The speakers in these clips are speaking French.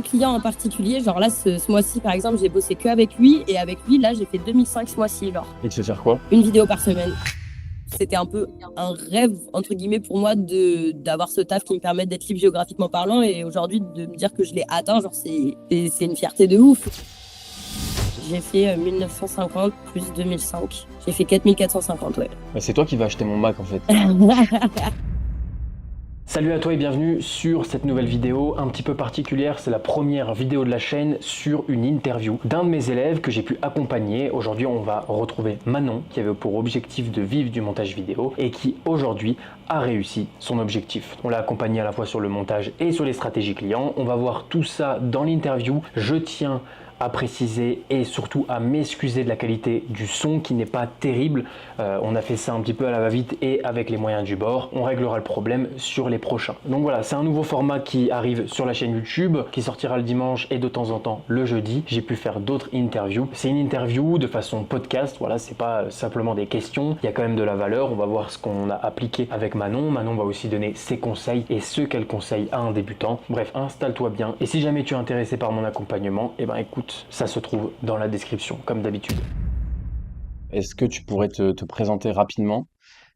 un client en particulier, genre là, ce mois-ci, par exemple, j'ai bossé que avec lui, et avec lui, là, j'ai fait 2005 ce mois-ci, genre. Et tu sais faire quoi? Une vidéo par semaine. C'était un peu un rêve, entre guillemets, pour moi, d'avoir ce taf qui me permet d'être libre géographiquement parlant, et aujourd'hui, de me dire que je l'ai atteint, genre, c'est une fierté de ouf. J'ai fait 1950 plus 2005. J'ai fait 4450, ouais. Bah, c'est toi qui vas acheter mon Mac en fait. Salut à toi et bienvenue sur cette nouvelle vidéo un petit peu particulière. C'est la première vidéo de la chaîne sur une interview d'un de mes élèves que j'ai pu accompagner. Aujourd'hui, on va retrouver Manon qui avait pour objectif de vivre du montage vidéo et qui aujourd'hui a réussi son objectif. On l'a accompagné à la fois sur le montage et sur les stratégies clients. On va voir tout ça dans l'interview. Je tiens à préciser et surtout à m'excuser de la qualité du son qui n'est pas terrible. On a fait ça un petit peu à la va-vite et avec les moyens du bord. On réglera le problème sur les prochains. Donc voilà, c'est un nouveau format qui arrive sur la chaîne YouTube, qui sortira le dimanche et de temps en temps le jeudi. J'ai pu faire d'autres interviews. C'est une interview de façon podcast, voilà, c'est pas simplement des questions. Il y a quand même de la valeur. On va voir ce qu'on a appliqué avec Manon. Manon va aussi donner ses conseils et ce qu'elle conseille à un débutant. Bref, installe-toi bien. Et si jamais tu es intéressé par mon accompagnement, eh ben écoute, ça se trouve dans la description, comme d'habitude. Est-ce que tu pourrais te présenter rapidement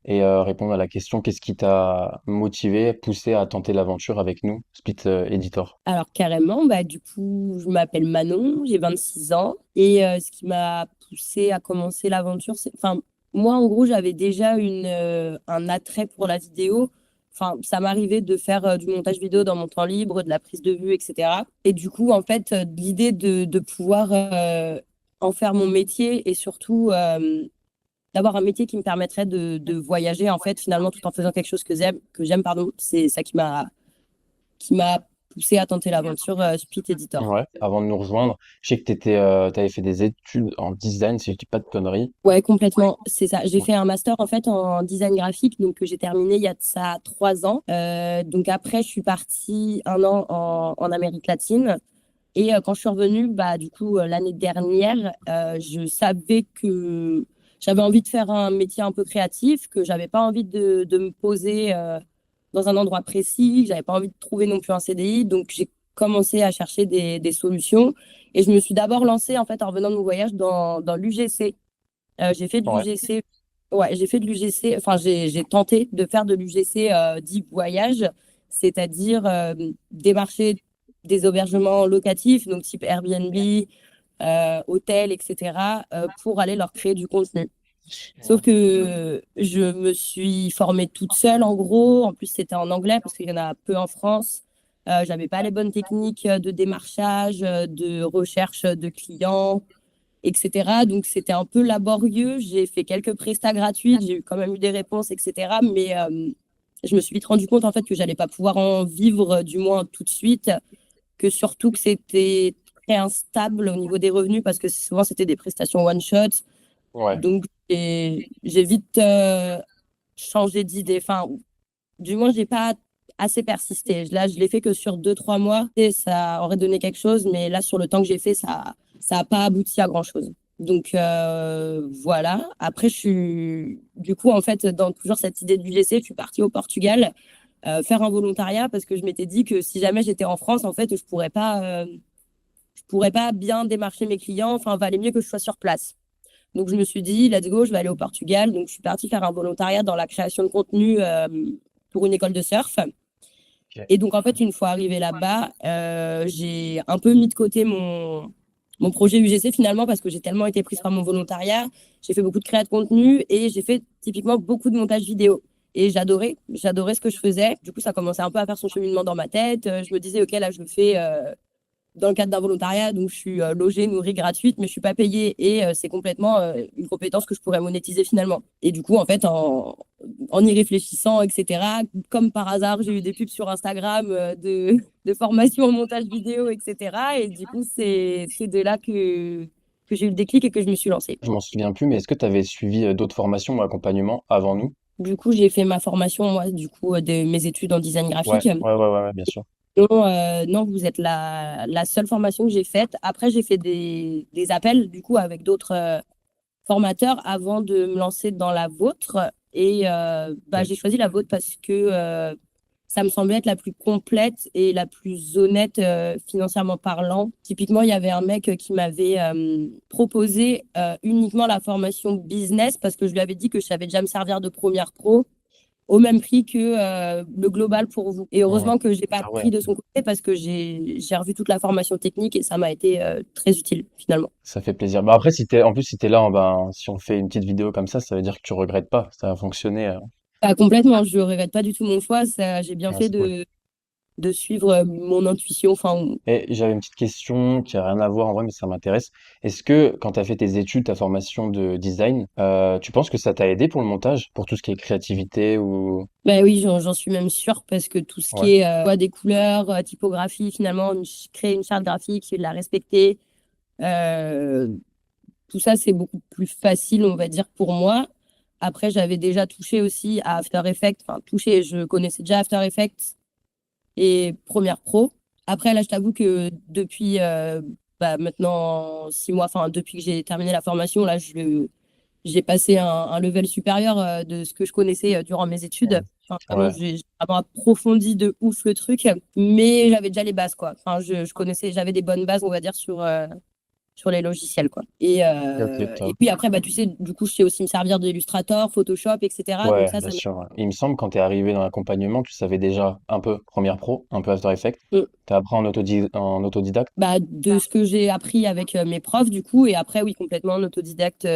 et répondre à la question, qu'est-ce qui t'a motivé, poussé à tenter l'aventure avec nous, Split Editor? Alors carrément, bah, du coup, je m'appelle Manon, j'ai 26 ans. Et ce qui m'a poussée à commencer l'aventure, c'est... Enfin, moi, en gros, j'avais déjà un attrait pour la vidéo. Enfin, ça m'arrivait de faire du montage vidéo dans mon temps libre, de la prise de vue, etc. Et du coup, en fait, l'idée de pouvoir en faire mon métier et surtout d'avoir un métier qui me permettrait de voyager, en fait, finalement, tout en faisant quelque chose que j'aime, pardon, c'est ça qui m'a poussé à tenter l'aventure Split Editor. Ouais, avant de nous rejoindre, je sais que tu avais fait des études en design, si je dis pas de conneries. Ouais, complètement, c'est ça. J'ai Ouais. fait un master en fait en design graphique, donc que j'ai terminé il y a de ça 3 ans. Donc après, je suis partie un an en Amérique latine. Et quand je suis revenue, bah, du coup, l'année dernière, je savais que j'avais envie de faire un métier un peu créatif, que j'avais pas envie de me poser dans un endroit précis, que j'avais pas envie de trouver non plus un CDI. Donc, j'ai commencé à chercher des solutions. Et je me suis d'abord lancée, en fait, en revenant de mon voyage dans l'UGC. J'ai fait de Ouais. l'UGC. Ouais, j'ai fait de l'UGC. Enfin, j'ai tenté de faire de l'UGC dit voyage, c'est-à-dire démarcher des hébergements locatifs, donc type Airbnb, hôtel, etc., pour aller leur créer du contenu. Sauf que je me suis formée toute seule, en gros. En plus, c'était en anglais parce qu'il y en a peu en France. J'avais pas les bonnes techniques de démarchage, de recherche de clients, etc. Donc, c'était un peu laborieux. J'ai fait quelques prestats gratuits. J'ai quand même eu des réponses, etc. Mais je me suis vite rendu compte, en fait, que j'allais pas pouvoir en vivre, du moins tout de suite, que surtout que c'était très instable au niveau des revenus parce que souvent, c'était des prestations one-shot. Ouais. Donc, j'ai vite changé d'idée. Enfin, du moins, j'ai pas assez persisté. Là, je l'ai fait que sur 2, 3 mois et ça aurait donné quelque chose, mais là, sur le temps que j'ai fait, ça a pas abouti à grand-chose. Donc voilà. Après, du coup, en fait, dans toujours cette idée du lycée, je suis partie au Portugal faire un volontariat parce que je m'étais dit que si jamais j'étais en France, en fait, je pourrais pas bien démarcher mes clients. Enfin, valait mieux que je sois sur place. Donc, je me suis dit, let's go, je vais aller au Portugal. Donc, je suis partie faire un volontariat dans la création de contenu pour une école de surf. Ok. Et donc, en fait, une fois arrivée là-bas, j'ai un peu mis de côté mon projet UGC finalement parce que j'ai tellement été prise par mon volontariat. J'ai fait beaucoup de créa de contenu et j'ai fait typiquement beaucoup de montage vidéo. Et j'adorais ce que je faisais. Du coup, ça commençait un peu à faire son cheminement dans ma tête. Je me disais, OK, là, je le fais dans le cadre d'un volontariat, donc je suis logée, nourrie, gratuite, mais je suis pas payée et c'est complètement une compétence que je pourrais monétiser finalement. Et du coup, en fait, en y réfléchissant, etc., comme par hasard, j'ai eu des pubs sur Instagram de formation en montage vidéo, etc. Et du coup, c'est de là que j'ai eu le déclic et que je me suis lancée. Je m'en souviens plus, mais est-ce que tu avais suivi d'autres formations ou accompagnements avant nous? Du coup, j'ai fait ma formation, moi, du coup, de mes études en design Ouais, graphique. ouais, bien sûr. Non, non, vous êtes la seule formation que j'ai faite. Après, j'ai fait des appels, du coup, avec d'autres formateurs avant de me lancer dans la vôtre. Et bah, Ok. j'ai choisi la vôtre parce que ça me semblait être la plus complète et la plus honnête financièrement parlant. Typiquement, il y avait un mec qui m'avait proposé uniquement la formation business parce que je lui avais dit que je savais déjà me servir de première pro au même prix que le global pour vous. Et Hmm. heureusement que j'ai pas Ah ouais, pris de son côté parce que j'ai revu toute la formation technique et ça m'a été très utile finalement. ça fait plaisir. Bah après, en plus, si t'es là, ben, si on fait une petite vidéo comme ça veut dire que tu regrettes pas. Ça a fonctionné. Pas complètement, je regrette pas du tout mon choix. Ça, j'ai bien Ouais, fait c'est cool. de suivre mon intuition. Enfin, Et j'avais une petite question qui a rien à voir en vrai, mais ça m'intéresse. Est-ce que quand tu as fait tes études, ta formation de design, tu penses que ça t'a aidé pour le montage, pour tout ce qui est créativité ou... bah oui, j'en suis même sûre parce que tout ce Ouais, qui est des couleurs, typographie, finalement, créer une charte graphique, la respecter, euh, tout ça, c'est beaucoup plus facile, on va dire, pour moi. Après, j'avais déjà touché aussi à After Effects. Enfin, touché, je connaissais déjà After Effects et Premiere Pro. Après, là, je t'avoue que depuis maintenant 6 mois, enfin, depuis que j'ai terminé la formation, là, j'ai passé un level supérieur de ce que je connaissais durant mes études. Enfin, vraiment, ouais, j'ai vraiment approfondi de ouf le truc, mais j'avais déjà les bases, quoi. Enfin, je connaissais, j'avais des bonnes bases, on va dire, sur les logiciels, quoi. ok, Et top. puis après, bah, tu sais, du coup, je sais aussi me servir de Illustrator, Photoshop, etc. Donc Ouais, ça bien m'aide. sûr. Ouais. Il me semble quand tu es arrivé dans l'accompagnement, tu savais déjà un peu Premiere Pro, un peu After Effects. Mm. Tu as appris en autodidacte. Bah, de ce que j'ai appris avec mes profs, du coup, et après, oui, complètement en autodidacte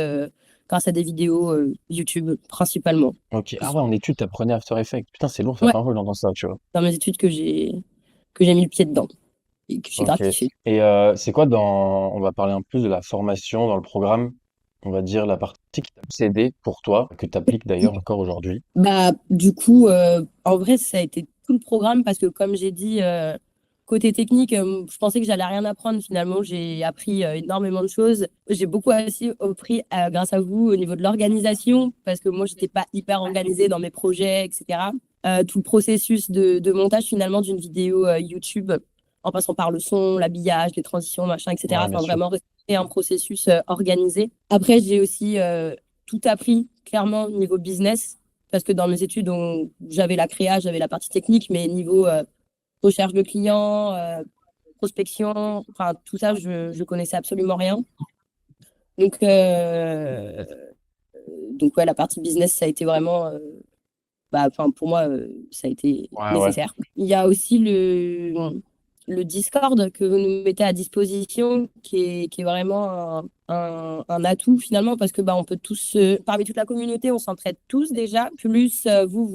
grâce à des vidéos YouTube, principalement. Ok, ah ouais, en études, tu apprenais After Effects. Putain, c'est lourd, c'est la Ouais, première fois que j'entends ça, tu vois. dans mes études que j'ai mis le pied dedans et que j'ai Ok. gratifié. Et c'est quoi on va parler un peu de la formation dans le programme, on va dire la partie qui t'a plus aidé pour toi, que tu appliques d'ailleurs encore aujourd'hui. Bah, du coup, en vrai, ça a été tout le programme parce que, comme j'ai dit, côté technique, je pensais que j'allais rien apprendre. Finalement, j'ai appris énormément de choses. J'ai beaucoup aussi appris grâce à vous au niveau de l'organisation parce que moi, j'étais pas hyper organisée dans mes projets, etc. Tout le processus de montage finalement d'une vidéo YouTube, en passant par le son, l'habillage, les transitions, machin, etc. Ouais, bien Enfin, sûr. vraiment, rester un processus organisé. Après, j'ai aussi tout appris clairement au niveau business parce que dans mes études, j'avais la créa, j'avais la partie technique, mais niveau recherche de clients, prospection, enfin tout ça, je connaissais absolument rien. Donc, donc ouais, la partie business, ça a été vraiment, bah, enfin pour moi, ça a été Ouais, ouais. nécessaire. Il y a aussi le Discord que vous nous mettez à disposition, qui est vraiment un atout finalement, parce que bah, on peut tous, parmi toute la communauté, on s'entraide tous déjà. Plus vous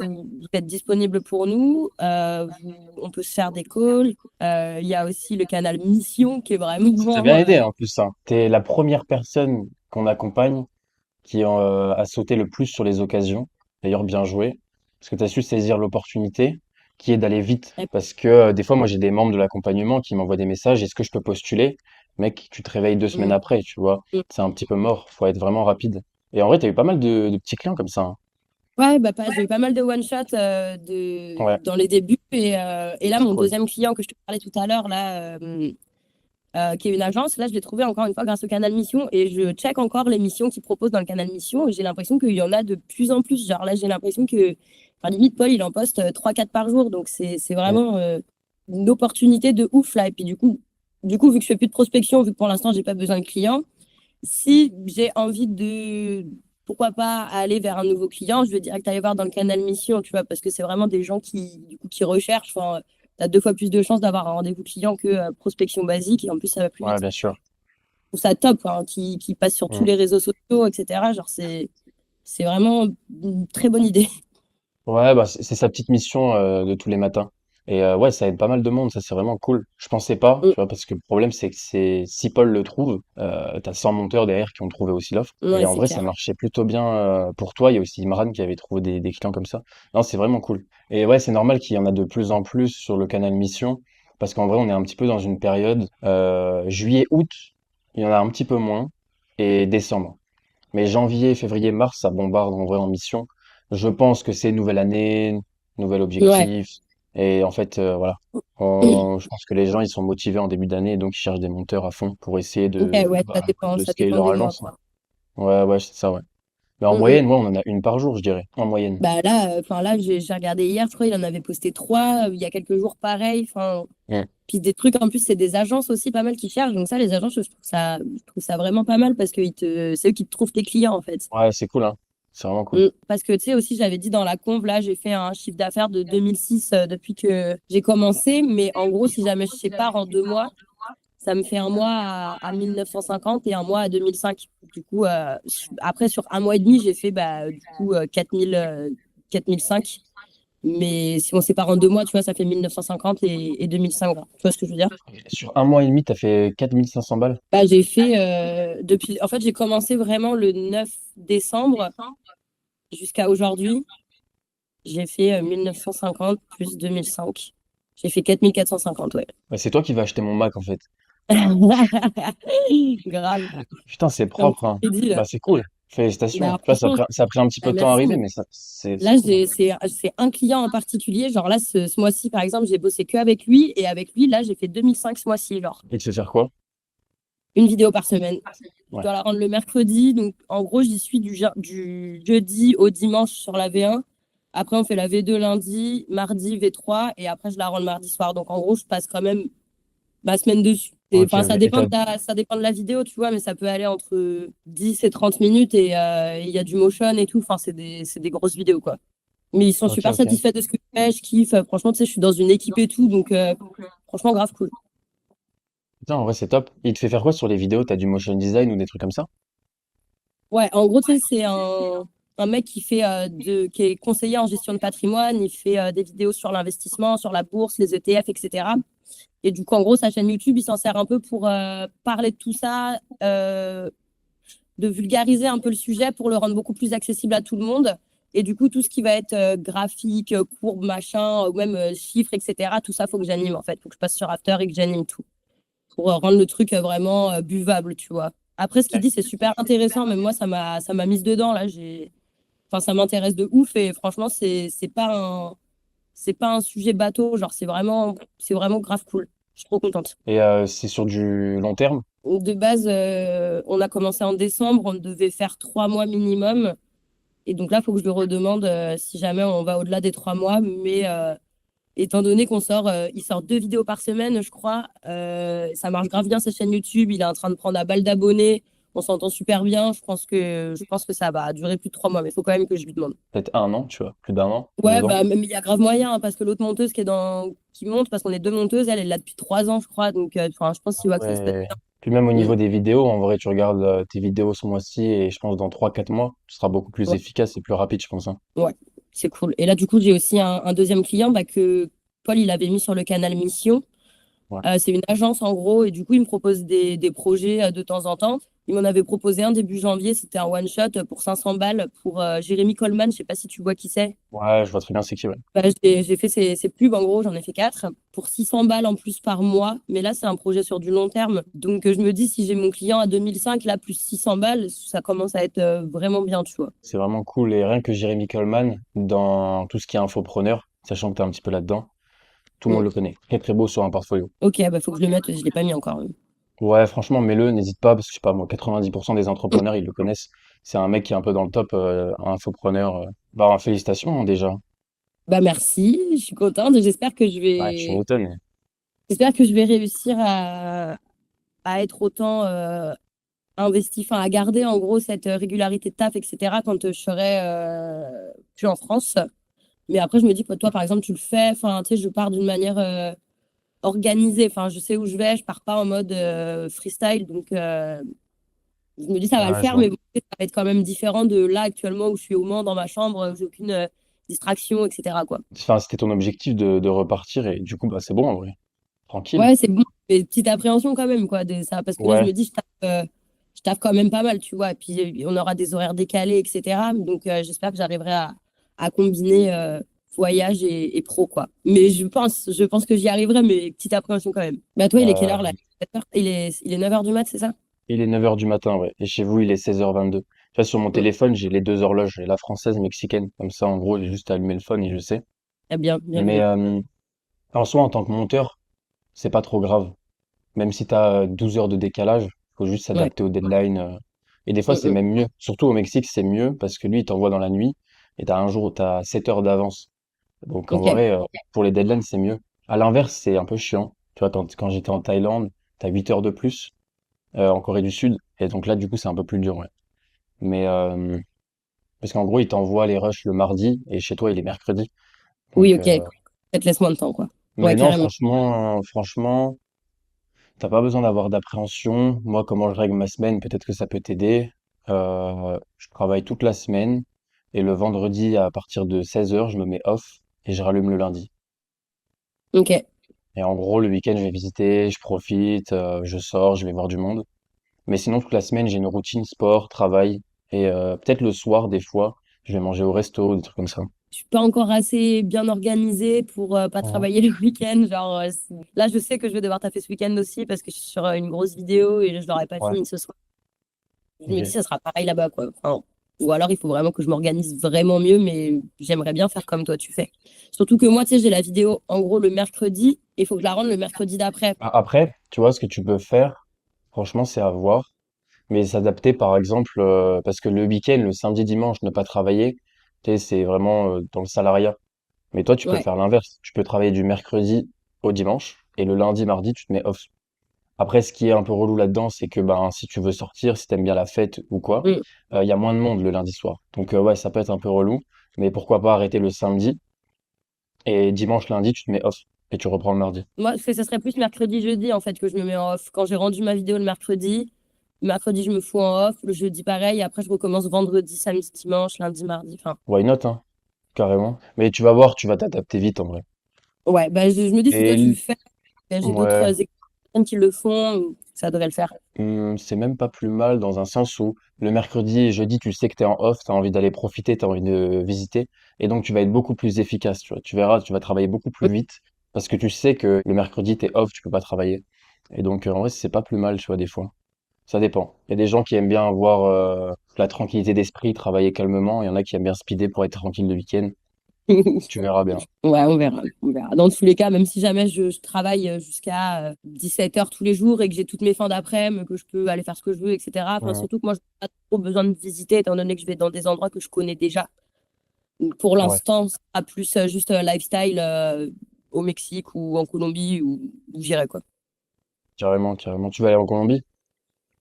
êtes disponible pour nous, on peut se faire des calls. Il y a aussi le canal Mission qui est Ça t'a bien vraiment. aidé en plus, ça. T'es la première personne qu'on accompagne qui a sauté le plus sur les occasions. D'ailleurs, bien joué. Parce que tu as su saisir l'opportunité qui est d'aller vite. Parce que des fois, moi, j'ai des membres de l'accompagnement qui m'envoient des messages. Est-ce que je peux postuler? Mec, tu te réveilles 2 semaines Mm, après, tu vois. mm. C'est un petit peu mort. Faut être vraiment rapide. Et en vrai, t'as eu pas mal de petits clients comme ça, hein. Ouais, bah, j'ai eu pas mal de one-shot Ouais, dans les débuts. Et là, c'est mon cool. deuxième client que je te parlais tout à l'heure, là, qui est une agence. Là, je l'ai trouvé encore une fois grâce au Canal Mission et je check encore les missions qu'ils proposent dans le Canal Mission et j'ai l'impression qu'il y en a de plus en plus. Genre là, j'ai l'impression que, enfin, limite, Paul, il en poste 3-4 par jour. Donc, c'est Mm. vraiment une opportunité de ouf là. Et puis, du coup, vu que je fais plus de prospection, vu que pour l'instant, j'ai pas besoin de clients, si j'ai envie de, pourquoi pas, aller vers un nouveau client, je vais direct aller voir dans le Canal Mission, tu vois, parce que c'est vraiment des gens qui recherchent. Enfin, tu as 2 fois plus de chances d'avoir un rendez-vous client que prospection basique et en plus ça va plus Ouais, vite. bien sûr. Je trouve ça top, hein, qui passe sur tous Mm. les réseaux sociaux, etc. Genre, c'est vraiment une très bonne idée. Ouais, bah, c'est sa petite mission de tous les matins. Et ouais, ça aide pas mal de monde, ça c'est vraiment cool. Je pensais pas, tu vois, parce que le problème c'est que si Paul le trouve, t'as 100 monteurs derrière qui ont trouvé aussi l'offre. Et Ouais, en c'est vrai, ça clair. marchait plutôt bien pour toi. Il y a aussi Imran qui avait trouvé des clients comme ça. Non, c'est vraiment cool. Et ouais, c'est normal qu'il y en a de plus en plus sur le canal Mission, parce qu'en vrai, on est un petit peu dans une période juillet-août, il y en a un petit peu moins, et décembre. Mais janvier, février, mars, ça bombarde en vrai en mission. Je pense que c'est nouvelle année, nouvel Ouais. objectif. Et en fait, voilà. Je pense que les gens, ils sont motivés en début d'année, donc ils cherchent des monteurs à fond pour essayer Ok, de, ouais, bah, ça de dépend scaler leur des mois, agence, hein. quoi. Ouais, ouais, c'est ça, ouais. Mais en Mm, mm. moyenne, ouais, on en a une par jour, je dirais, en moyenne. Bah là, enfin là, j'ai regardé hier, je crois, il en avait posté trois, il y a quelques jours, pareil. Enfin, Mm. puis des trucs, en plus, c'est des agences aussi pas mal qui cherchent. Donc ça, les agences, je trouve ça vraiment pas mal parce que c'est eux qui te trouvent tes clients, en fait. Ouais, c'est cool, hein. C'est vraiment cool. Parce que tu sais aussi, j'avais dit dans la conve, là, j'ai fait un chiffre d'affaires de 2006 depuis que j'ai commencé. Mais en gros, si jamais je sépare en 2 mois, ça me fait un mois à 1950 et un mois à 2005. Du coup, après, sur un mois et demi, j'ai fait du coup 4000, 4005. Mais si on sépare en 2 mois, tu vois, ça fait 1950 et 2005. Tu vois ce que je veux dire? Sur un mois et demi, t'as fait 4500 balles. J'ai fait depuis. En fait, j'ai commencé vraiment le 9 décembre jusqu'à aujourd'hui. J'ai fait 1950 plus 2005. J'ai fait 4450, ouais. Ouais, c'est toi qui vas acheter mon Mac, en fait. Grave. Putain, c'est C'est un propre, petit hein. crédit, là. Bah, c'est cool. Félicitations. Bah, Tu vois, franchement, ça a pris un petit peu de temps à merci. arriver, mais ça, c'est Là, cool, hein. c'est un client en particulier. Genre là, ce mois-ci, par exemple, j'ai bossé que avec lui. Et avec lui, là, j'ai fait 2005 ce mois-ci. Genre, Et tu sais faire quoi? une vidéo par semaine. Je Ouais. dois la rendre le mercredi. Donc, en gros, j'y suis du jeudi au dimanche sur la V1. Après, on fait la V2 lundi, mardi V3. Et après, je la rends le mardi soir. Donc, en gros, je passe quand même ma semaine dessus. Ok, Enfin, ok. ça dépend de la vidéo, tu vois, mais ça peut aller entre 10 et 30 minutes et il y a du motion et tout. Enfin, c'est des grosses vidéos, quoi. Mais ils sont Ok, super ok. satisfaits de ce que je fais, je kiffe. Franchement, tu sais, je suis dans une équipe et tout, donc franchement, grave cool. Putain, en vrai, c'est top. Il te fait faire quoi sur les vidéos? T'as du motion design ou des trucs comme ça? Ouais, en gros, tu sais, c'est un mec qui est conseiller en gestion de patrimoine. Il fait des vidéos sur l'investissement, sur la bourse, les ETF, etc. Et du coup, en gros, sa chaîne YouTube, il s'en sert un peu pour parler de tout ça, de vulgariser un peu le sujet pour le rendre beaucoup plus accessible à tout le monde. Et du coup, tout ce qui va être graphique, courbe, machin, ou même chiffres, etc., tout ça, faut que j'anime en fait. Faut que je passe sur After et que j'anime tout pour rendre le truc vraiment buvable, tu vois. Après, ce qu'il dit, c'est super intéressant. Même moi, ça m'a mise dedans. Là, enfin, ça m'intéresse de ouf. Et franchement, c'est pas un sujet bateau. Genre, c'est vraiment grave cool. Je suis trop contente. Et c'est sur du long terme? De base, on a commencé en décembre. On devait faire 3 mois minimum. Et donc là, il faut que je le redemande si jamais on va au-delà des 3 mois. Mais étant donné il sort 2 vidéos par semaine, je crois, ça marche grave bien sa chaîne YouTube. Il est en train de prendre à balle d'abonnés. On s'entend super bien. Je pense que ça va durer plus de 3 mois, mais il faut quand même que je lui demande. Peut-être un an, tu vois, plus d'un an, Ouais, 2 ans. même il y a grave moyen hein, parce que l'autre monteuse qui monte, parce qu'on est deux monteuses, elle l'a depuis 3 ans, je crois. Donc, enfin, je pense qu'il voit que ça se passe Ouais. Puis même au bien. niveau des vidéos, en vrai, tu regardes tes vidéos ce mois-ci et je pense dans 3 4 mois, tu seras beaucoup plus Ouais. efficace et plus rapide, je pense, hein. Ouais, c'est cool. Et là, du coup, j'ai aussi un deuxième client que Paul, il avait mis sur le canal Mission. Ouais. C'est une agence en gros, et du coup, il me propose des projets de temps en temps. Il m'en avait proposé un début janvier, c'était un one-shot pour 500 balles pour Jérémy Coleman, je sais pas si tu vois qui c'est. Ouais, je vois très bien c'est qui, ouais. J'ai fait ses pubs, en gros, j'en ai fait 4 pour 600 balles en plus par mois. Mais là, c'est un projet sur du long terme. Donc, je me dis, si j'ai mon client à 2005, là, plus 600 balles, ça commence à être vraiment bien, tu vois. C'est vraiment cool. Et rien que Jérémy Coleman, dans tout ce qui est infopreneur, sachant que tu es un petit peu là-dedans, tout le monde Mm. le connaît. Très très beau sur un portfolio. Ok, faut que je le mette, je l'ai pas mis encore. Ouais, franchement, mets-le, n'hésite pas, parce que je sais pas, moi, 90% des entrepreneurs, ils le connaissent. C'est un mec qui est un peu dans le top, infopreneur. Bah, félicitations, hein, déjà. Merci, je suis contente. Ouais, tu m'étonnes. J'espère que je vais réussir à être autant investi, enfin à garder en gros cette régularité de taf, etc. quand je serai plus en France. Mais après, je me dis que toi, par exemple, tu le fais. Enfin, tu sais, je pars d'une manière organisée. Enfin, je sais où je vais. Je pars pas en mode freestyle. Donc, je me dis ça va le Ouais, je faire, vois. mais bon, ça va être quand même différent de là actuellement où je suis au Mans dans ma chambre, où j'ai aucune distraction, etc. quoi. Enfin, c'était ton objectif de repartir, et du coup, bah, c'est bon, en vrai. Tranquille. Ouais, c'est bon. Mais petite appréhension quand même, quoi, de ça. Parce que là, je Ouais, me dis, je taffe quand même pas mal, tu vois. Et puis, on aura des horaires décalés, etc. Donc, j'espère que j'arriverai à combiner voyage et pro, quoi. Mais je pense que j'y arriverai, mais petite appréhension quand même. Bah, toi, il est quelle heure là? euh, 7 heures. Il est 9h du mat, c'est ça? il est 9 heures du matin, ouais. Et chez vous, il est 16h22. Tu vois, sur mon Mm. téléphone, j'ai les deux horloges, j'ai la française, mexicaine. Comme ça, en gros, j'ai juste à allumer le phone et je sais. Ah, bien, bien Mais vu. en soi, en tant que monteur, c'est pas trop grave. Même si tu as 12 heures de décalage, faut juste Ouais. s'adapter au deadline. Et des fois, Mm, c'est mm. même mieux. Surtout au Mexique, c'est mieux parce que lui, il t'envoie dans la nuit et t'as un jour où t'as 7 heures d'avance. Donc en Ok. vrai, pour les deadlines, c'est mieux. À l'inverse, c'est un peu chiant. Tu vois, quand j'étais en Thaïlande, t'as 8 heures de plus en Corée du Sud. Et donc là, du coup, c'est un peu plus dur, ouais. Mais parce qu'en gros, il t'envoie les rushs le mardi et chez toi, il est mercredi. Oui, Donc, ok. Ça te laisse moins de temps, quoi. Ouais, mais non, carrément. franchement, t'as pas besoin d'avoir d'appréhension. Moi, comment je règle ma semaine, peut-être que ça peut t'aider. Je travaille toute la semaine et le vendredi, à partir de 16 heures, je me mets off et je rallume le lundi. Ok. Et en gros, le week-end, je vais visiter, je profite, je sors, je vais voir du monde. Mais sinon, toute la semaine, j'ai une routine sport, travail et peut-être le soir, des fois, je vais manger au resto, des trucs comme ça. Je suis pas encore assez bien organisée pour pas Mhm. travailler le week-end. Genre, là, je sais que je vais devoir taffer ce week-end aussi parce que je suis sur une grosse vidéo et je l'aurai pas Ouais, fini ce soir. Je me dis, ok. ça sera pareil là-bas, quoi. Enfin, ou alors, il faut vraiment que je m'organise vraiment mieux, mais j'aimerais bien faire comme toi, tu fais. Surtout que moi, tu sais, j'ai la vidéo, en gros, le mercredi, et il faut que je la rende le mercredi d'après. Après, tu vois, ce que tu peux faire, franchement, c'est à voir. Mais s'adapter, par exemple, parce que le week-end, le samedi, dimanche, ne pas travailler, tu sais, c'est vraiment dans le salariat. Mais toi, tu peux Ouais. faire l'inverse. Tu peux travailler du mercredi au dimanche et le lundi, mardi, tu te mets off. Après, ce qui est un peu relou là-dedans, c'est que ben, si tu veux sortir, si t'aimes bien la fête ou quoi, Mm. il y a moins de monde le lundi soir. Donc ouais, ça peut être un peu relou. Mais pourquoi pas arrêter le samedi et dimanche, lundi, tu te mets off et tu reprends le mardi. Moi, ça serait plus mercredi, jeudi, en fait, que je me mets en off. Quand j'ai rendu ma vidéo le mercredi, je me fous en off, le jeudi, pareil, après, je recommence vendredi, samedi, dimanche, lundi, mardi. Enfin, Why not, hein, carrément. Mais tu vas voir, tu vas t'adapter vite en vrai. ouais, bah, je me dis, si Et toi, tu le fais, j'ai d'autres ouais. personnes qui le font, ça devrait le faire. C'est même pas plus mal dans un sens où le mercredi et jeudi, tu sais que t'es en off, t'as envie d'aller profiter, t'as envie de visiter, et donc tu vas être beaucoup plus efficace, tu vois. Tu verras, tu vas travailler beaucoup plus vite parce que tu sais que le mercredi, t'es off, tu peux pas travailler. Et donc, en vrai, c'est pas plus mal, tu vois, des fois. Ça dépend. Il y a des gens qui aiment bien avoir la tranquillité d'esprit, travailler calmement. Il y en a qui aiment bien speeder pour être tranquille le week-end. Tu verras bien. Ouais, on verra, on verra. Dans tous les cas, même si jamais je travaille jusqu'à 17 heures tous les jours et que j'ai toutes mes fins d'après-midi, que je peux aller faire ce que je veux, etc. Enfin, Mhm. surtout que moi, je n'ai pas trop besoin de visiter, étant donné que je vais dans des endroits que je connais déjà. Donc, pour Ouais, l'instant, ce sera plus juste lifestyle au Mexique ou en Colombie où j'irai, quoi. carrément, carrément. Tu vas aller en Colombie?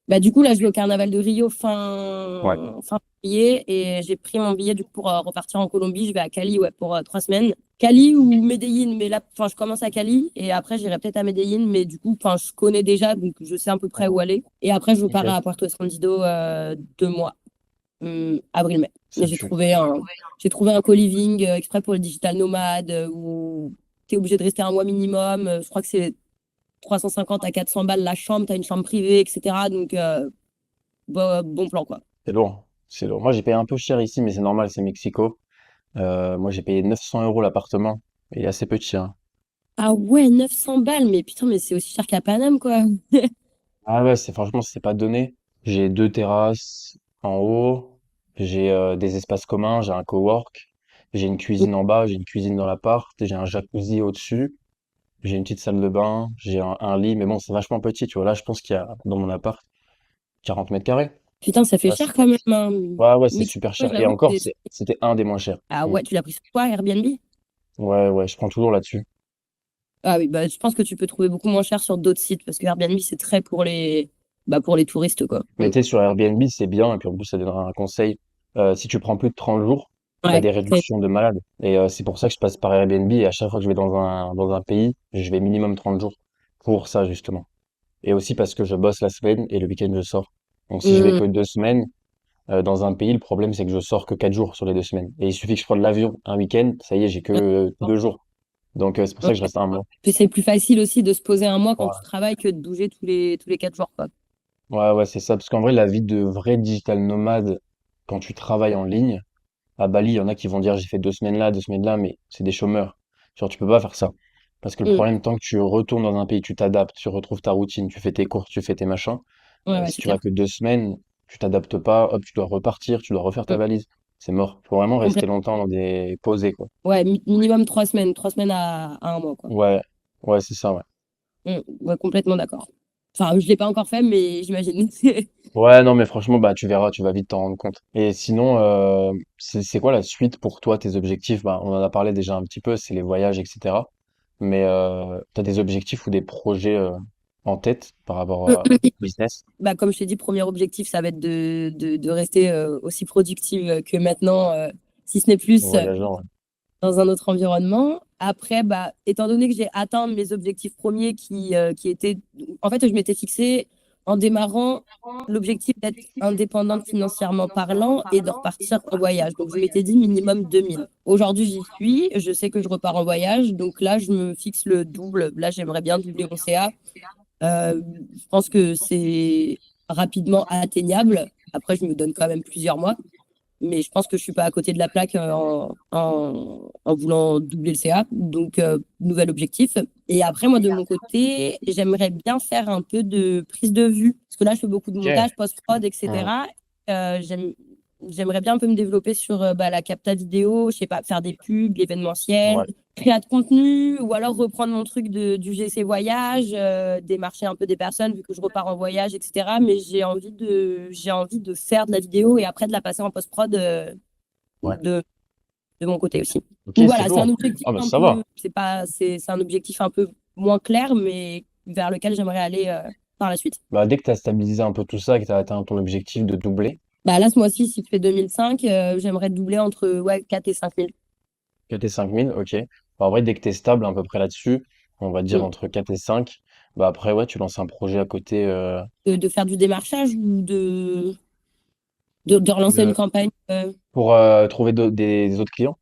Bah, du coup, là, je vais au carnaval de Rio Ouais. fin février et j'ai pris mon billet du coup pour repartir en Colombie. Je vais à Cali, ouais, pour 3 semaines. Cali ou Medellín, mais là, enfin, je commence à Cali et après, j'irai peut-être à Medellín, mais du coup, enfin, je connais déjà, donc je sais à peu près où Mhm. aller. Et après, je Ok. pars à Puerto Escondido 2 mois, avril-mai. Et Ça tue. j'ai trouvé un co-living exprès pour le digital nomade où tu es obligé de rester un mois minimum. Je crois que c'est 350 à 400 balles la chambre, tu as une chambre privée, etc. Donc, bon plan, quoi. C'est lourd. C'est lourd. Moi, j'ai payé un peu cher ici, mais c'est normal, c'est Mexico. Moi, j'ai payé 900 euros l'appartement. Il est assez petit, hein. Ah ouais, 900 balles, mais putain, mais c'est aussi cher qu'à Paname, quoi. Ah ouais, franchement, c'est pas donné. J'ai deux terrasses en haut. J'ai des espaces communs. J'ai un cowork. J'ai une cuisine en bas. J'ai une cuisine dans l'appart. J'ai un jacuzzi au-dessus. J'ai une petite salle de bain. J'ai un lit. Mais bon, c'est vachement petit. Tu vois, là, je pense qu'il y a dans mon appart 40 mètres carrés. Putain, ça fait Ouais, cher quand même, hein. ouais, c'est Mexico, super moi, cher. Et j'avoue que encore, c'était un des moins chers. Ah Mm. ouais, tu l'as pris sur quoi, Airbnb? Ouais, ouais, je prends toujours là-dessus. Ah oui, bah, je pense que tu peux trouver beaucoup moins cher sur d'autres sites parce que Airbnb, c'est très pour les touristes, quoi. Mais tu sais, sur Airbnb, c'est bien, et puis en plus, ça donnera un conseil. Si tu prends plus de 30 jours, tu as Ouais, des réductions de malade. Et c'est pour ça que je passe par Airbnb, et à chaque fois que je vais dans un pays, je vais minimum 30 jours. Pour ça, justement. Et aussi parce que je bosse la semaine, et le week-end, je sors. Donc si je vais Hmm. que 2 semaines, dans un pays, le problème, c'est que je sors que 4 jours sur les 2 semaines. Et il suffit que je prenne l'avion un week-end, ça y est, j'ai que 2 jours. Donc c'est pour ça Ouais. que je reste un mois. Puis c'est plus facile aussi de se poser un mois quand tu Ouais, travailles que de bouger tous les 4 jours, quoi. ouais, c'est ça. Parce qu'en vrai, la vie de vrai digital nomade, quand tu travailles en ligne, à Bali, il y en a qui vont dire j'ai fait 2 semaines là, 2 semaines là, mais c'est des chômeurs. Genre, tu peux pas faire ça. Parce que le Hmm. problème, tant que tu retournes dans un pays, tu t'adaptes, tu retrouves ta routine, tu fais tes courses, tu fais tes machins. Ouais, ouais, Si c'est tu vas clair. que 2 semaines, tu t'adaptes pas, hop, tu dois repartir, tu dois refaire ta Hmm. valise. C'est mort. Faut vraiment rester Complètement. longtemps dans des posés, quoi. Ouais, minimum 3 semaines, 3 semaines à un mois, quoi. Ouais, ouais, c'est ça, ouais. Ouais, complètement d'accord. Enfin, je l'ai pas encore fait, mais j'imagine. Ouais, non, mais franchement, bah, tu verras, tu vas vite t'en rendre compte. Et sinon, c'est quoi la suite pour toi, tes objectifs? Bah, on en a parlé déjà un petit peu, c'est les voyages, etc. Mais t'as des objectifs ou des projets en tête par rapport à business? Bah, comme je t'ai dit, premier objectif, ça va être de rester aussi productive que maintenant, si ce n'est plus. Voyageant, ouais. Dans un autre environnement. Après, bah, étant donné que j'ai atteint mes objectifs premiers qui étaient... En fait, je m'étais fixé en démarrant l'objectif d'être indépendante financièrement parlant et de repartir en voyage. Donc, je m'étais dit minimum 2000. Aujourd'hui, j'y suis. Je sais que je repars en voyage. Donc là, je me fixe le double. Là, j'aimerais bien doubler mon CA. Je pense que c'est rapidement atteignable. Après, je me donne quand même plusieurs mois. Mais je pense que je suis pas à côté de la plaque en voulant doubler le CA. Donc, nouvel objectif. Et après, moi, de mon côté, j'aimerais bien faire un peu de prise de vue. Parce que là, je fais beaucoup de Ok. montage, post-prod, Hmm. etc. J'aimerais bien un peu me développer sur bah, la capta vidéo, je sais pas, faire des pubs, l'événementiel, Ouais. créer de contenu, ou alors reprendre mon truc du GC voyage, démarcher un peu des personnes vu que je repars en voyage, etc. Mais j'ai envie de faire de la vidéo et après de la passer en post-prod Ouais. de, de mon côté aussi. Ok, Donc c'est voilà, c'est un lourd. objectif Ah bah un ça va. peu, c'est un objectif un peu moins clair, mais vers lequel j'aimerais aller par la suite. Bah, dès que tu as stabilisé un peu tout ça et que tu as atteint ton objectif de doubler, Bah là, ce mois-ci, si tu fais 2005, j'aimerais doubler entre ouais, 4 et 5 000. que t'es 5000, ok. Bah, en vrai, dès que tu es stable à peu près là-dessus, on va dire Mm. entre 4 et 5, bah après, ouais, tu lances un projet à côté De faire du démarchage ou de relancer une de... campagne pour trouver des autres clients.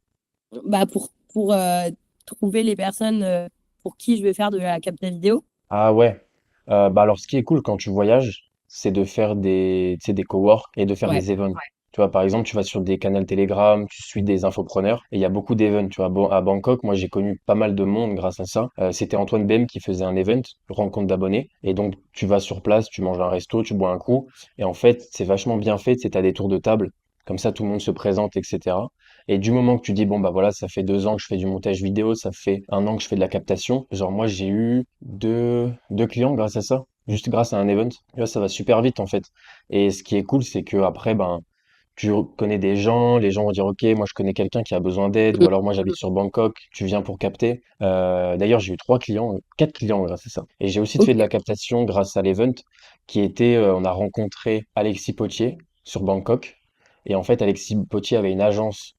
bah, pour trouver les personnes pour qui je vais faire de la capta vidéo. Ah ouais. Bah alors, ce qui est cool quand tu voyages, c'est de faire tu sais, des cowork et de faire Ouais. des events. Tu vois, par exemple, tu vas sur des canaux Telegram, tu suis des infopreneurs et il y a beaucoup d'events. Tu vois, bon, à Bangkok, moi, j'ai connu pas mal de monde grâce à ça. C'était Antoine Bem qui faisait un event, rencontre d'abonnés. Et donc, tu vas sur place, tu manges un resto, tu bois un coup. Et en fait, c'est vachement bien fait. C'est à des tours de table. Comme ça, tout le monde se présente, etc. Et du moment que tu dis, bon, bah voilà, ça fait 2 ans que je fais du montage vidéo, ça fait 1 an que je fais de la captation. Genre, moi, j'ai eu deux clients grâce à ça, juste grâce à un event. Tu vois, ça va super vite, en fait. Et ce qui est cool, c'est que après, ben, tu connais des gens, les gens vont dire, OK, moi, je connais quelqu'un qui a besoin d'aide, ou Mm. alors moi, j'habite sur Bangkok, tu viens pour capter. D'ailleurs, j'ai eu 3 clients, 4 clients grâce à ça. Et j'ai aussi Ok, fait de la captation grâce à l'event, on a rencontré Alexis Potier sur Bangkok. Et en fait, Alexis Potier avait une agence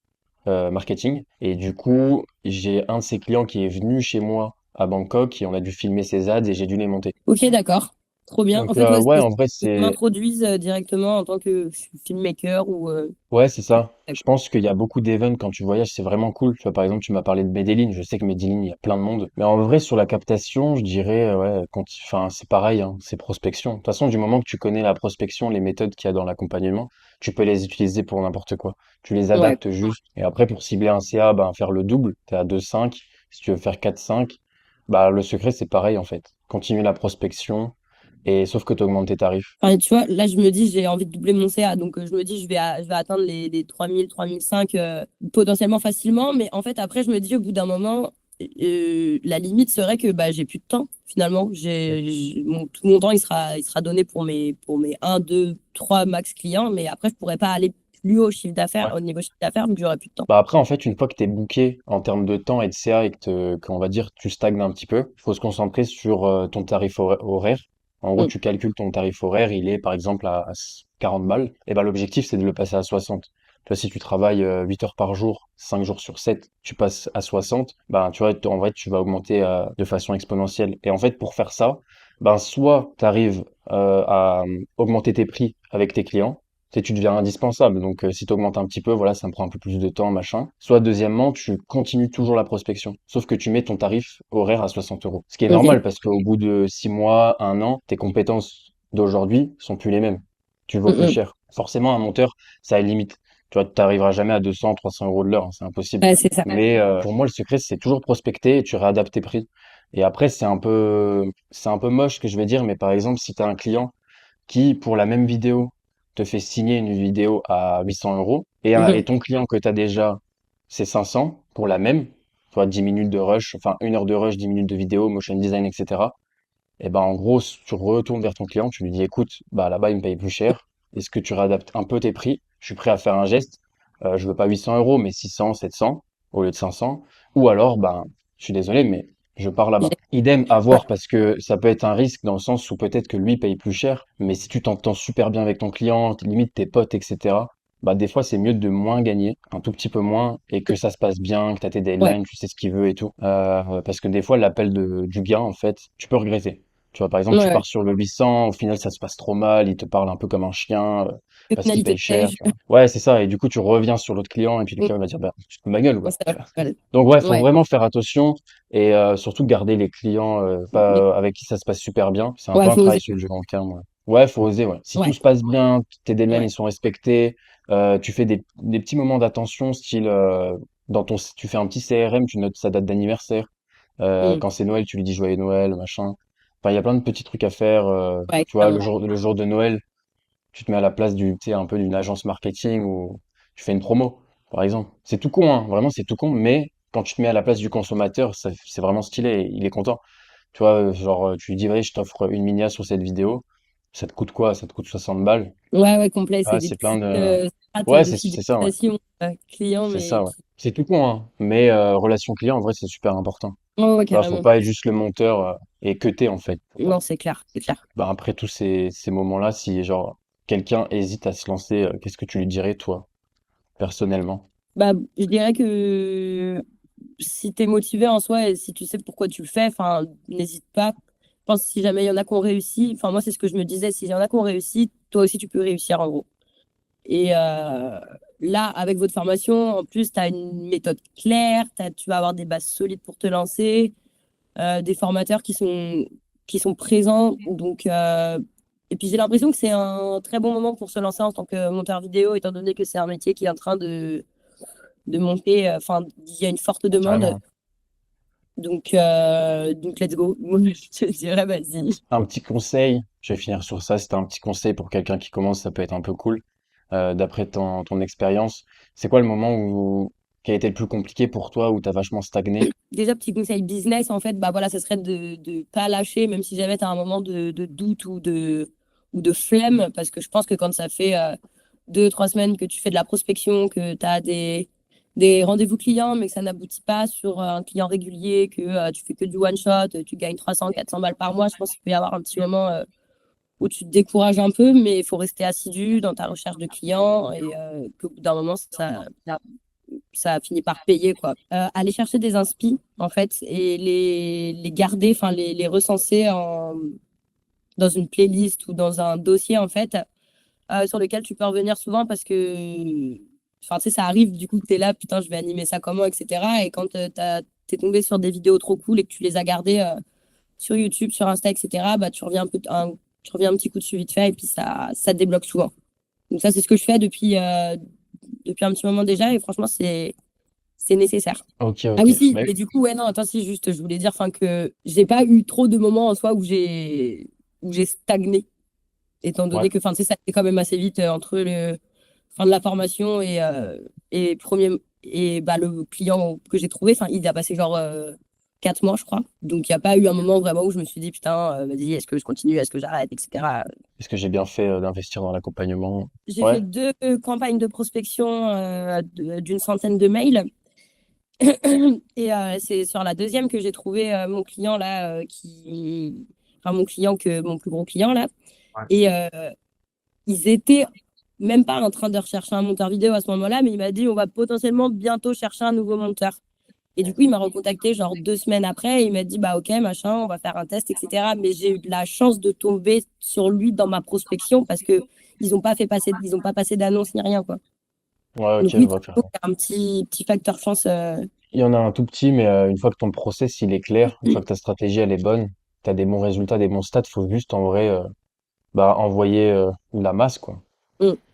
marketing. Et du coup, j'ai un de ses clients qui est venu chez moi à Bangkok et on a dû filmer ses ads et j'ai dû les monter. ok, d'accord. Trop bien. En Donc fait, ouais, ouais, c'est en vrai, ils m'introduisent directement en tant que filmmaker ou ouais, c'est ça. Je d'accord. pense qu'il y a beaucoup d'events quand tu voyages, c'est vraiment cool. Tu vois, par exemple, tu m'as parlé de Medellin. Je sais que Medellin, il y a plein de monde. Mais en vrai, sur la captation, je dirais, ouais, enfin, c'est pareil, hein, c'est prospection. De toute façon, du moment que tu connais la prospection, les méthodes qu'il y a dans l'accompagnement, tu peux les utiliser pour n'importe quoi. Tu les Ouais. adaptes juste. Et après, pour cibler un CA, ben, faire le double. T'es à 2,5. Si tu veux faire 4,5, bah, le secret, c'est pareil, en fait. Continuer la prospection. Et sauf que tu augmentes tes tarifs. Enfin, tu vois, là, je me dis, j'ai envie de doubler mon CA. Donc, je me dis, je vais atteindre les 3000, 3005 potentiellement facilement. Mais en fait, après, je me dis, au bout d'un moment, la limite serait que bah, j'ai plus de temps, finalement. Tout mon temps, il sera donné pour mes un 2 3 max clients. Mais après, je pourrais pas aller plus haut chiffre d'affaires, Ouais. au niveau chiffre d'affaires, donc j'aurai plus de temps. Bah après, en fait, une fois que tu es booké en termes de temps et de CA et qu'on va dire tu stagnes un petit peu, il faut se concentrer sur ton tarif horaire. En gros, Mm. tu calcules ton tarif horaire, il est par exemple à 40 balles. Et ben l'objectif, c'est de le passer à 60. Tu vois, si tu travailles 8 heures par jour, 5 jours sur 7, tu passes à 60, ben tu vois, en vrai, tu vas augmenter de façon exponentielle. Et en fait, pour faire ça, ben soit tu arrives à augmenter tes prix avec tes clients, tu sais, tu deviens indispensable. Donc, si tu augmentes un petit peu, voilà, ça me prend un peu plus de temps, machin. Soit deuxièmement, tu continues toujours la prospection. Sauf que tu mets ton tarif horaire à 60 euros. Ce qui est Ok. normal parce qu'au bout de 6 mois, 1 an, tes compétences d'aujourd'hui sont plus les mêmes. Tu vaux Mm, plus mm. cher. Forcément, un monteur, ça a une limite. Tu vois, tu n'arriveras jamais à 200, 300 euros de l'heure, hein, c'est impossible. Ouais, c'est ça. Mais pour moi, le secret, c'est toujours prospecter et tu réadaptes tes prix. Et après, c'est un peu moche ce que je vais dire, mais par exemple, si tu as un client qui, pour la même vidéo, te fait signer une vidéo à 800 euros et Mhm. ton client que tu as déjà, c'est 500 pour la même, soit 10 minutes de rush, enfin 1 heure de rush, 10 minutes de vidéo, motion design, etc. Et ben, en gros, tu retournes vers ton client, tu lui dis, écoute, bah, là-bas, il me paye plus cher. Est-ce que tu réadaptes un peu tes prix? Je suis prêt à faire un geste. Je veux pas 800 euros, mais 600, 700 au lieu de 500. Ou alors, ben, je suis désolé, mais je pars là-bas. Idem à Ouais, voir parce que ça peut être un risque dans le sens où peut-être que lui paye plus cher, mais si tu t'entends super bien avec ton client, limite tes potes, etc., bah, des fois, c'est mieux de moins gagner, un tout petit peu moins, et que ça se passe bien, que tu as tes ouais, deadlines, tu sais ce qu'il veut et tout. Parce que des fois, l'appel du gars, en fait, tu peux regretter. Tu vois, par exemple, tu ouais. pars sur le 800, au final, ça se passe trop mal, il te parle un peu comme un chien, parce qu'il Pénalité paye de cher, pêche. tu vois. Ouais, c'est ça. Et du coup, tu reviens sur l'autre client, et puis le Mm. client il va dire, bah, tu te fous de ma gueule, Ouais, quoi. ça Tu va vois. faire mal. Donc, ouais, faut Ouais. vraiment faire attention et surtout garder les clients avec qui ça se passe super bien. C'est un peu Ouais, un faut travail oser. sur le long terme. Ouais, ouais, faut oser, ouais. Si tout Ouais, se passe bien, tes deadlines, ouais. ils sont respectés, tu fais des petits moments d'attention, style, tu fais un petit CRM, tu notes sa date d'anniversaire. Mm. Quand c'est Noël, tu lui dis joyeux Noël, machin. Enfin, il y a plein de petits trucs à faire. Ouais, Tu vois, carrément. le jour de Noël, tu te mets à la place tu sais, un peu d'une agence marketing où tu fais une promo, par exemple. C'est tout con, hein. Vraiment, c'est tout con, mais quand tu te mets à la place du consommateur, c'est vraiment stylé, il est content. Tu vois, genre, tu lui dis, ouais, je t'offre une miniature sur cette vidéo. Ça te coûte quoi? Ça te coûte 60 balles. Ouais, ouais, complet. C'est Ah, des c'est plein petites de. strates Ouais, de c'est ça, ouais. fidélisation client, C'est mais ça, ouais. qui. C'est tout con, hein. Mais relation client, en vrai, c'est super important. Ouais, ouais, Tu vois, faut carrément. pas être juste le monteur et que en fait. Non, c'est clair, c'est clair. Bah, après tous ces moments-là, si genre quelqu'un hésite à se lancer, qu'est-ce que tu lui dirais, toi, personnellement? Bah, je dirais que si tu es motivé en soi et si tu sais pourquoi tu le fais, enfin, n'hésite pas. Je pense que si jamais il y en a qui ont réussi, enfin, moi, c'est ce que je me disais, si y en a qui ont réussi, toi aussi, tu peux réussir en gros. Et là, avec votre formation, en plus, tu as une méthode claire, tu vas avoir des bases solides pour te lancer, des formateurs qui sont présents. Donc, et puis j'ai l'impression que c'est un très bon moment pour se lancer en tant que monteur vidéo, étant donné que c'est un métier qui est en train de monter. Enfin, il y a une forte demande. Carrément. Donc let's go. Moi, je te dirais, vas-y. Un petit conseil, je vais finir sur ça, c'était un petit conseil pour quelqu'un qui commence, ça peut être un peu cool. D'après ton expérience, c'est quoi le moment qui a été le plus compliqué pour toi, où t'as vachement stagné? Déjà, petit conseil business, en fait, bah voilà, ça serait de pas lâcher, même si jamais tu as un moment de doute ou de flemme, parce que je pense que quand ça fait 2, 3 semaines que tu fais de la prospection, que tu as des rendez-vous clients, mais que ça n'aboutit pas sur un client régulier, que tu fais que du one shot, tu gagnes 300, 400 balles par mois, je pense qu'il peut y avoir un petit moment où tu te décourages un peu, mais il faut rester assidu dans ta recherche de clients et qu'au bout d'un moment, ça finit par payer, quoi. Aller chercher des inspi, en fait, et les garder, enfin, les recenser dans une playlist ou dans un dossier, en fait, sur lequel tu peux revenir souvent parce que, enfin, tu sais, ça arrive, du coup, que tu es là, putain, je vais animer ça comment, etc. Et quand t'es tombé sur des vidéos trop cool et que tu les as gardées sur YouTube, sur Insta, etc., bah, tu reviens un petit coup dessus vite fait et puis ça te débloque souvent. Donc ça, c'est ce que je fais depuis un petit moment déjà et franchement, c'est nécessaire. Ok, Ah ok. oui, si, Mais mais du coup, ouais, non, attends, si, juste, je voulais dire, enfin, que j'ai pas eu trop de moments en soi où j'ai stagné, étant ouais, donné que, enfin, tu sais, ça fait quand même assez vite entre le fin de la formation et bah, le client que j'ai trouvé, enfin, il a passé genre 4 mois, je crois. Donc, il n'y a pas eu un moment vraiment où je me suis dit, putain, vas-y, est-ce que je continue, est-ce que j'arrête, etc. est-ce que j'ai bien fait d'investir dans l'accompagnement? J'ai fait Ouais, 2 campagnes de prospection d'une centaine de mails. Et c'est sur la deuxième que j'ai trouvé mon client là, enfin mon plus gros client là. Et ils étaient même pas en train de rechercher un monteur vidéo à ce moment-là, mais il m'a dit on va potentiellement bientôt chercher un nouveau monteur. Et du coup, il m'a recontacté genre 2 semaines après. Et il m'a dit bah ok machin, on va faire un test, etc. Mais j'ai eu de la chance de tomber sur lui dans ma prospection parce que ils ont pas passé d'annonce ni rien quoi. ouais, ok, Donc je oui, vois il y carrément. a un petit facteur chance. Il y en a un tout petit, mais une fois que ton process il est clair, une fois que ta stratégie elle est bonne, t'as des bons résultats, des bons stats, faut juste en vrai bah, envoyer la masse, quoi.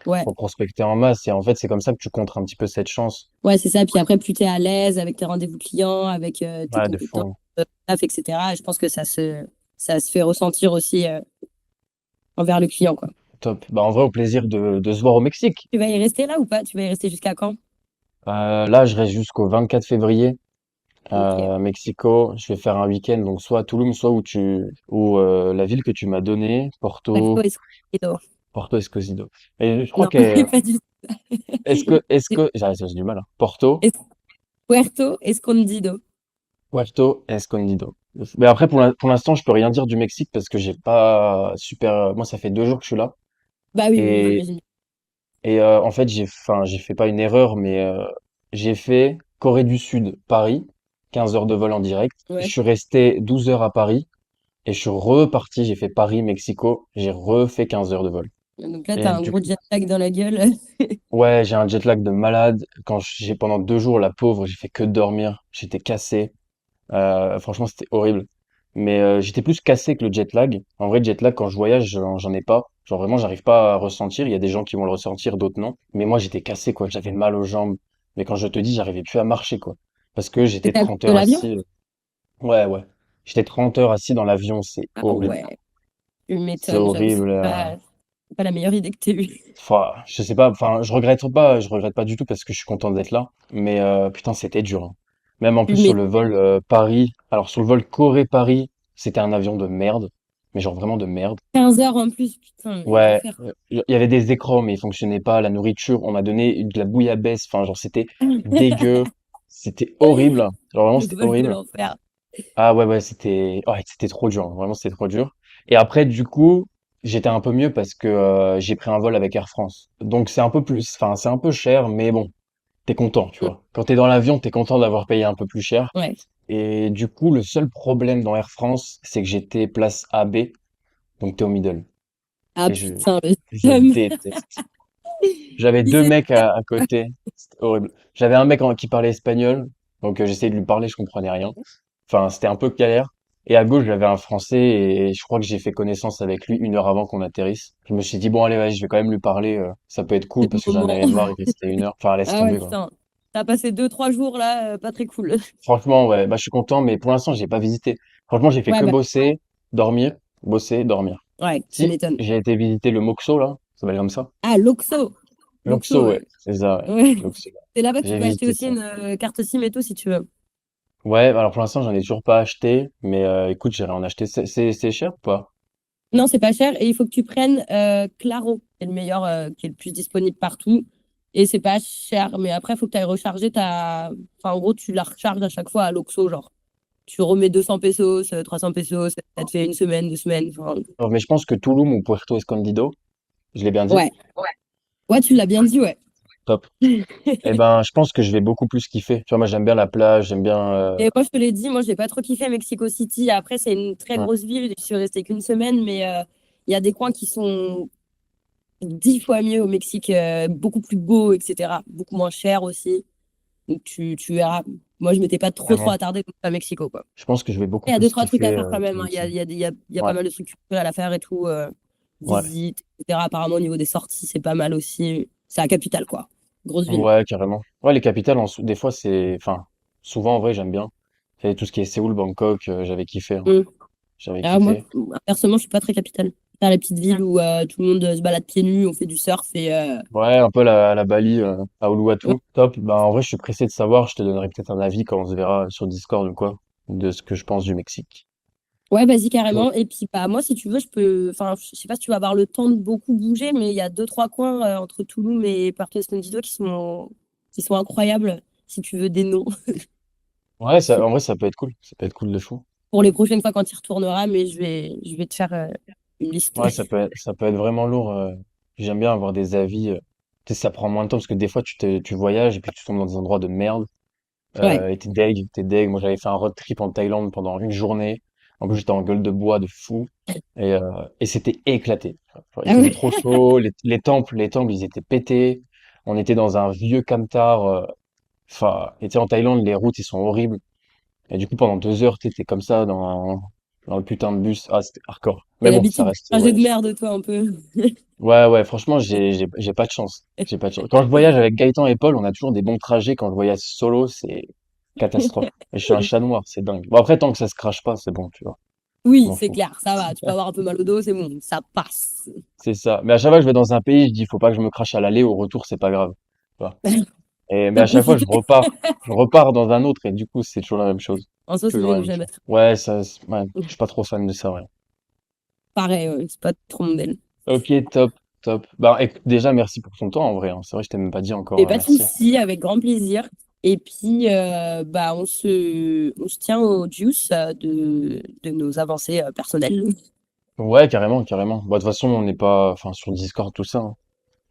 Ouais. Faut prospecter en masse. Et en fait, c'est comme ça que tu contres un petit peu cette chance. Ouais, c'est ça. Puis après, plus tu es à l'aise avec tes rendez-vous clients, avec tes Ouais, de compétences, fou. taf, etc. Je pense que ça se fait ressentir aussi envers le client, quoi. Top. Bah, en vrai, au plaisir de se voir au Mexique. Tu vas y rester là ou pas? Tu vas y rester jusqu'à quand? Là, je reste jusqu'au 24 février. Ok. Mexico, je vais faire un week-end, donc soit à Tulum, soit la ville que tu m'as donnée, Puerto Porto, Escondido. Porto Escosido. Et je crois Non, que, pas du tout. j'ai du mal, hein. Porto, Es- Puerto Escondido. Puerto Escondido. Mais après, pour l'instant, je peux rien dire du Mexique parce que j'ai pas super, moi, ça fait 2 jours que je suis là. Bah oui, oui, Et, j'imagine. en fait, j'ai fait pas une erreur, mais, j'ai fait Corée du Sud, Paris, 15 heures de vol en direct. Je Ouais. suis resté 12 heures à Paris. Et je suis reparti, j'ai fait Paris-Mexico, j'ai refait 15 heures de vol. Donc là, Et t'as un du gros coup, jet lag dans la gueule. ouais, j'ai un jet lag de malade. J'ai pendant 2 jours, la pauvre, j'ai fait que dormir. J'étais cassé. Franchement, c'était horrible. Mais j'étais plus cassé que le jet lag. En vrai, jet lag, quand je voyage, j'en ai pas. Genre vraiment, j'arrive pas à ressentir. Il y a des gens qui vont le ressentir, d'autres non. Mais moi, j'étais cassé, quoi. J'avais mal aux jambes. Mais quand je te dis, j'arrivais plus à marcher, quoi. Parce que j'étais C'était à cause 30 de heures l'avion? assis. Ouais, ouais. J'étais 30 heures assis dans l'avion, c'est Ah horrible. ouais, tu C'est m'étonnes, j'avoue, horrible. c'est pas la meilleure idée que t'aies eue. Enfin, je sais pas, enfin, je regrette pas du tout parce que je suis content d'être là. Mais putain, c'était dur, hein. Même en plus Tu sur m'étonnes. le vol Paris, alors sur le vol Corée-Paris, c'était un avion de merde, mais genre vraiment de merde. 15 heures en plus, putain, mais Ouais, l'enfer. il y avait des écrans, mais ils fonctionnaient pas. La nourriture, on m'a donné de la bouillabaisse. Enfin, genre c'était dégueu, c'était horrible. Genre vraiment, Le c'était vol de horrible. l'enfer. Ah ouais, ouais, c'était trop dur, hein. Vraiment, c'était trop dur. Et après, du coup, j'étais un peu mieux parce que j'ai pris un vol avec Air France. Donc c'est un peu plus, enfin, c'est un peu cher, mais bon, t'es content, tu Mm. vois. Quand t'es dans l'avion, t'es content d'avoir payé un peu plus cher. Ouais. Et du coup, le seul problème dans Air France, c'est que j'étais place AB, donc t'es au middle. Ah Et putain, le je seum. déteste. J'avais Il deux s'est- mecs à côté. C'était horrible. J'avais un mec qui parlait espagnol, donc j'essayais de lui parler, je comprenais rien. Enfin, c'était un peu galère. Et à gauche, j'avais un Français et je crois que j'ai fait connaissance avec lui 1 heure avant qu'on atterrisse. Je me suis dit, bon, allez, vas-y, je vais quand même lui parler. Ça peut être cool C'est le parce que j'en moment. avais marre, il restait 1 heure. Enfin, laisse Ah ouais, tomber, quoi. putain. T'as passé 2, 3 jours là, pas très cool. Franchement, ouais, bah, je suis content, mais pour l'instant, j'ai pas visité. Franchement, j'ai fait Ouais, que bah, bosser, dormir, bosser, dormir. ouais, tu Si, m'étonnes. j'ai été visiter le Moxo, là. Ça s'appelle comme ça. Ah, L'Oxo. L'Oxo, L'Oxo, ouais. ouais. C'est ça, ouais. Ouais. L'Oxo. C'est là-bas que tu J'ai peux acheter visité aussi ça. une carte SIM et tout si tu veux. Ouais, alors pour l'instant, j'en ai toujours pas acheté, mais écoute, j'irai en acheter. C'est cher ou pas? Non, c'est pas cher et il faut que tu prennes Claro, qui est le meilleur, qui est le plus disponible partout. Et c'est pas cher, mais après, il faut que tu ailles recharger ta. Enfin, en gros, tu la recharges à chaque fois à l'Oxo, genre. Tu remets 200 pesos, 300 pesos, ça te fait une semaine, 2 semaines. Enfin, Mais je pense que Tulum ou Puerto Escondido, je l'ai bien dit? ouais. Ouais, tu l'as bien dit, ouais. Top. Eh ben, je pense que je vais beaucoup plus kiffer. Tu vois, moi, j'aime bien la plage, j'aime bien. Et moi, je te l'ai dit, moi, j'ai pas trop kiffé Mexico City. Après, c'est une très Ouais. grosse ville. Je suis restée qu'une semaine, mais il y a des coins qui sont 10 fois mieux au Mexique, beaucoup plus beaux, etc. Beaucoup moins cher aussi. Donc, tu verras. Moi, je m'étais pas trop Vraiment. attardée à Mexico, quoi. Je pense que je vais beaucoup Il y a deux, plus trois trucs à kiffer faire quand même, que hein. Mexique. Il y a pas Ouais, mal de trucs culturels à faire et tout. ouais, Visite, etc. Apparemment, au niveau des sorties, c'est pas mal aussi. C'est la capitale, quoi. Grosse ville. ouais, carrément. Ouais, les capitales, des fois, enfin, souvent, en vrai, j'aime bien. Et tout ce qui est Séoul, Bangkok, j'avais kiffé, hein. Mm. J'avais Ah, moi, kiffé. personnellement, je suis pas très capitale. Faire les petites villes où tout le monde se balade pieds nus, on fait du surf et Ouais, un peu la Bali, à ouais, Uluwatu. Top. Bah, en vrai, je suis pressé de savoir. Je te donnerai peut-être un avis quand on se verra sur Discord ou quoi, de ce que je pense du Mexique. ouais, vas-y Toi- carrément. Et puis bah moi, si tu veux, je peux. Enfin, je sais pas si tu vas avoir le temps de beaucoup bouger, mais il y a 2, 3 coins entre Toulouse et Puerto Escondido qui sont incroyables. Si tu veux des noms Ouais, en vrai, ça peut être cool. Ça peut être cool de fou. pour les prochaines fois quand tu y retourneras, mais je vais te faire une liste. Ouais, ça peut être vraiment lourd. J'aime bien avoir des avis. Tu sais, ça prend moins de temps parce que des fois, tu voyages et puis tu tombes dans des endroits de merde. Ouais. Et t'es deg. Moi, j'avais fait un road trip en Thaïlande pendant une journée. En plus, j'étais en gueule de bois de fou. Et c'était éclaté. Genre, il Ah faisait ouais. trop chaud. Les temples, ils étaient pétés. On était dans un vieux camtar. Enfin, et tu sais, en Thaïlande, les routes, ils sont horribles. Et du coup, pendant 2 heures, t'étais comme ça dans le putain de bus. Ah, c'était hardcore. T'as Mais bon, ça l'habitude du reste trajet de voyage. merde, toi, un peu. Ouais, ouais, franchement, j'ai pas de chance. J'ai pas de chance. Quand je voyage avec Gaëtan et Paul, on a toujours des bons trajets. Quand je voyage solo, c'est catastrophe. Et je suis un chat noir, c'est dingue. Bon, après, tant que ça se crache pas, c'est bon, tu vois. Je Oui, m'en c'est fous. clair, ça va. Tu peux avoir un peu mal au dos, c'est bon, ça passe. C'est ça. Mais à chaque fois que je vais dans un pays, je dis, faut pas que je me crache à l'aller, au retour, c'est pas grave. Tu vois. Mais T'as à chaque fois, profité. je repars dans un autre et du coup, c'est toujours la même chose. En soi, c'est Toujours mieux la que même chose. jamais. Ouais, ouais, je suis pas trop fan de ça, ouais. Pareil, ouais, c'est pas trop mon modèle. Ok, top, top. Bah, écoute, déjà, merci pour ton temps, en vrai, hein. C'est vrai, je t'ai même pas dit encore, Et pas de merci. souci, avec grand plaisir. Et puis, bah, on se tient au juice de nos avancées personnelles. Ouais, carrément, carrément. Bah, de toute façon, on n'est pas, enfin, sur Discord, tout ça, hein.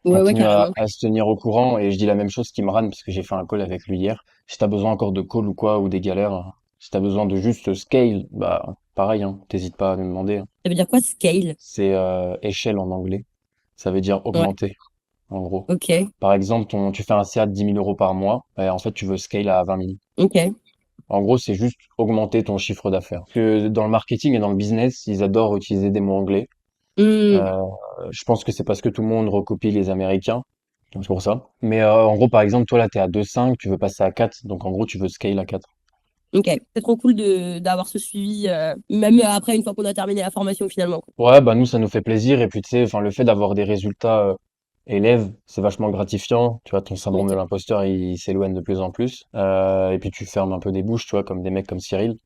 Ouais, ouais, Continue carrément. à se tenir au courant et je dis la même chose qui me rane parce que j'ai fait un call avec lui hier. Si t'as besoin encore de call ou quoi, ou des galères, si t'as besoin de juste scale, bah, pareil, hein, t'hésites pas à me demander, hein. Ça veut dire quoi, scale? C'est échelle en anglais. Ça veut dire Ouais, augmenter, en gros. ok, Par exemple, tu fais un CA de 10 000 euros par mois, et en fait, tu veux scale à 20 000. ok. En gros, c'est juste augmenter ton chiffre d'affaires. Parce que dans le marketing et dans le business, ils adorent utiliser des mots anglais. Hmm, Euh, je pense que c'est parce que tout le monde recopie les Américains. Donc c'est pour ça. Mais en gros, par exemple, toi là, t'es à 2,5, tu veux passer à 4. Donc en gros, tu veux scale à 4. ok. C'est trop cool d'avoir ce suivi, même après, une fois qu'on a terminé la formation, finalement. Ouais, bah nous, ça nous fait plaisir. Et puis tu sais, enfin, le fait d'avoir des résultats élèves, c'est vachement gratifiant. Tu vois, ton syndrome de Ok. l'imposteur, il s'éloigne de plus en plus. Et puis tu fermes un peu des bouches, tu vois, comme des mecs comme Cyril.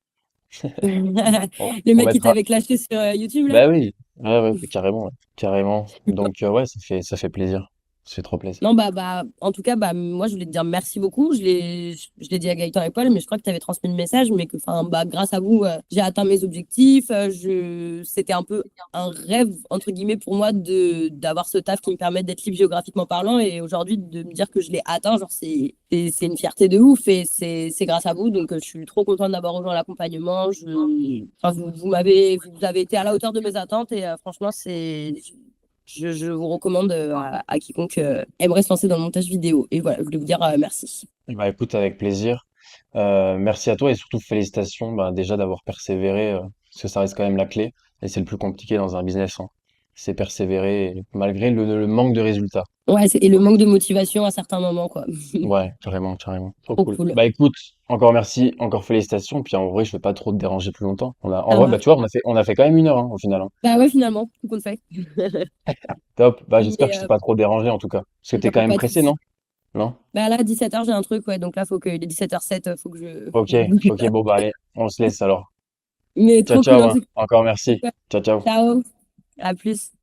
Le On mec qui mettra. t'avait clashé sur YouTube, là? Bah oui, ouais, ouais, carrément, ouais, carrément. Donc ouais, ça fait plaisir. Ça fait trop plaisir. Non, en tout cas, moi, je voulais te dire merci beaucoup. Je l'ai dit à Gaëtan et Paul, mais je crois que tu avais transmis le message, mais que, enfin, grâce à vous, j'ai atteint mes objectifs. C'était un peu un rêve, entre guillemets, pour moi d'avoir ce taf qui me permet d'être libre géographiquement parlant. Et aujourd'hui, de me dire que je l'ai atteint, genre, c'est une fierté de ouf et c'est grâce à vous. Donc, je suis trop contente d'avoir rejoint l'accompagnement. Enfin, vous avez été à la hauteur de mes attentes et franchement, je vous recommande à quiconque aimerait se lancer dans le montage vidéo. Et voilà, je voulais vous dire merci. Bah écoute, avec plaisir. Merci à toi et surtout félicitations bah, déjà d'avoir persévéré, parce que ça reste quand même la clé et c'est le plus compliqué dans un business, hein. C'est persévérer malgré le manque de résultats. Ouais, et le manque de motivation à certains moments, quoi. Ouais, carrément, carrément. Trop Trop cool. cool. Bah écoute, encore merci, encore félicitations. Puis en vrai, je vais pas trop te déranger plus longtemps. En Ça vrai, bah marche. tu vois, on a fait quand même 1 heure hein, au final, hein. Bah ouais, finalement, tout compte fait. Top. Bah j'espère que Mais je t'ai pas trop dérangé en tout cas. Parce que t'es quand même pas de pressé, soucis. non? Non? Bah là, 17h, j'ai un truc, ouais. Donc là, il est 17h07, faut que Ok, je ok, bon bah allez, on se laisse alors. Mais Ciao, trop cool ciao, en hein. tout cas. Encore merci. Ciao, ciao. Ciao. À plus.